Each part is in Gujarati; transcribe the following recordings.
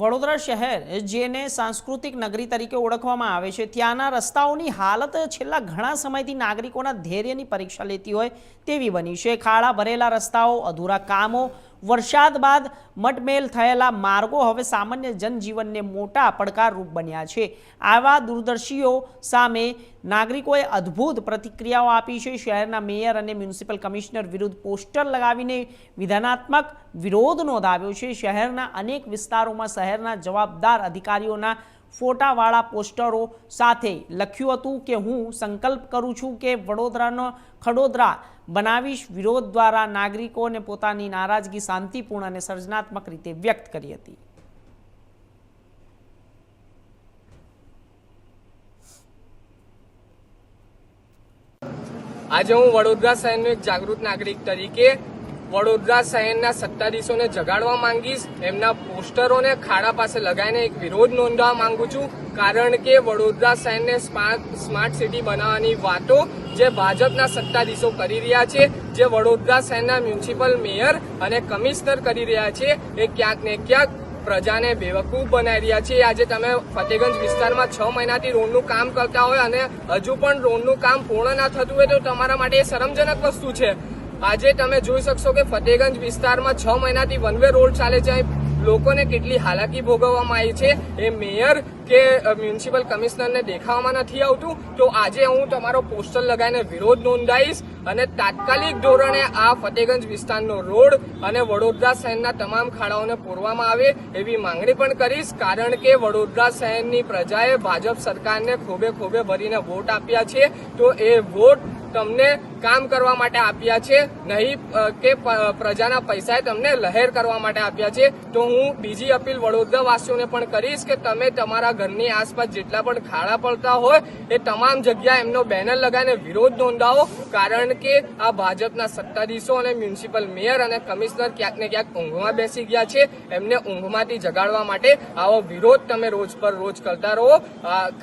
વડોદરા શહેર જેને સાંસ્કૃતિક નગરી તરીકે ઓળખવામાં આવે છે, ત્યાંના રસ્તાઓની હાલત છેલ્લા ઘણા સમયથી નાગરિકોના ધૈર્યની પરીક્ષા લેતી હોય તેવી બની છે। ખાડા ભરેલા રસ્તાઓ, અધૂરા કામો, વરસાદ બાદ મટમેલ થયેલા માર્ગો હવે સામાન્ય જનજીવનને મોટા પડકારરૂપ બન્યા છે। આવા દૂરદર્શીઓ સામે નાગરિકોએ અદ્ભુત પ્રતિક્રિયાઓ આપી છે। શહેરના મેયર અને મ્યુનિસિપલ કમિશનર વિરુદ્ધ પોસ્ટર લગાવીને વિધાનાત્મક વિરોધ નોંધાવ્યો છે। શહેરના અનેક વિસ્તારોમાં શહેરના જવાબદાર અધિકારીઓના ફોટાવાળા પોસ્ટરો સાથે લખ્યું હતું કે હું સંકલ્પ કરું છું કે વડોદરાનો ખડોદરા બનાવીશ। વિરોધ દ્વારા નાગરિકોને પોતાની નારાજગી શાંતિપૂર્ણ અને સર્જનાત્મક રીતે વ્યક્ત કરી હતી। આજે હું વડોદરા શહેરનો એક જાગૃત નાગરિક તરીકે વડોદરા શહેરના સત્તાધીશોને જગાડવા માંગીશ। એમના પોસ્ટરોને ખાડા પાસે લગાવીને એક વિરોધ નોંધવા માંગુ છું, કારણ કે વડોદરા શહેરને સ્માર્ટ સિટી બનાવવાની વાતો જે ભાજપના સત્તાધીશો કરી રહ્યા છે, જે વડોદરા શહેરના મ્યુનિસિપલ મેયર અને કમિશનર કરી રહ્યા છે, એ ક્યાંક ને ક્યાંક પ્રજાને બેવકૂફ બનાવી રહ્યા છે। આજે તમે ફતેગંજ વિસ્તારમાં 6 મહિનાથી રોડનું કામ કરતા હોય અને હજુ પણ રોડનું કામ પૂર્ણ ના થતું હોય તો તમારા માટે એ શરમજનક વસ્તુ છે। આજે તમે જોઈ શકશો કે ફતેગંજ વિસ્તારમાં 6 મહિનાથી વન વે રોડ ચાલે છે, લોકોને કેટલી હાલાકી ભોગવવામાં આવી છે એ મેયર કે મ્યુનિસિપલ કમિશનરને દેખાવામાં નથી આવતું। તો આજે હું તમારો પોસ્ટર લગાવીને વિરોધ નોંધાવીશ અને તાત્કાલિક ધોરણે આ ફતેગંજ વિસ્તારનો રોડ અને વડોદરા શહેરના તમામ ખાડાઓને પૂરવામાં આવે એવી માંગણી પણ કરીશ, કારણ કે વડોદરા શહેરની પ્રજાએ ભાજપ સરકારને ખોબે ખોબે ભરીને વોટ આપ્યા છે, તો એ વોટ તમને કામ કરવા માટે આપ્યા છે, નહીં કે પ્રજાના પૈસાએ તમને લહેર કરવા માટે આપ્યા છે। તો હું બીજી અપીલ વડોદરા વાસીઓને પણ કરીશ કે તમે તમારા ઘરની આસપાસ જેટલા પણ ખાડા પડતા હોય એ તમામ જગ્યાએ એમનો બેનર લગાવીને વિરોધ નોંધાવો, કારણ કે આ ભાજપના સત્તાધીશો અને મ્યુનિસિપલ મેયર અને કમિશનર ક્યાંક ને ક્યાંક ઊંઘમાં બેસી ગયા છે। એમને ઊંઘમાંથી જગાડવા માટે આવો વિરોધ તમે રોજ પર રોજ કરતા રહો,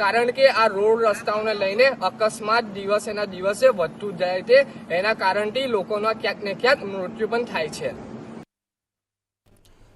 કારણ કે આ રોડ રસ્તાઓને લઈને અકસ્માત દિવસેના દિવસે વધતું જાય છે। એના કારણથી લોકોના ક્યાંક ને ક્યાંક મૃત્યુ પણ થાય છે।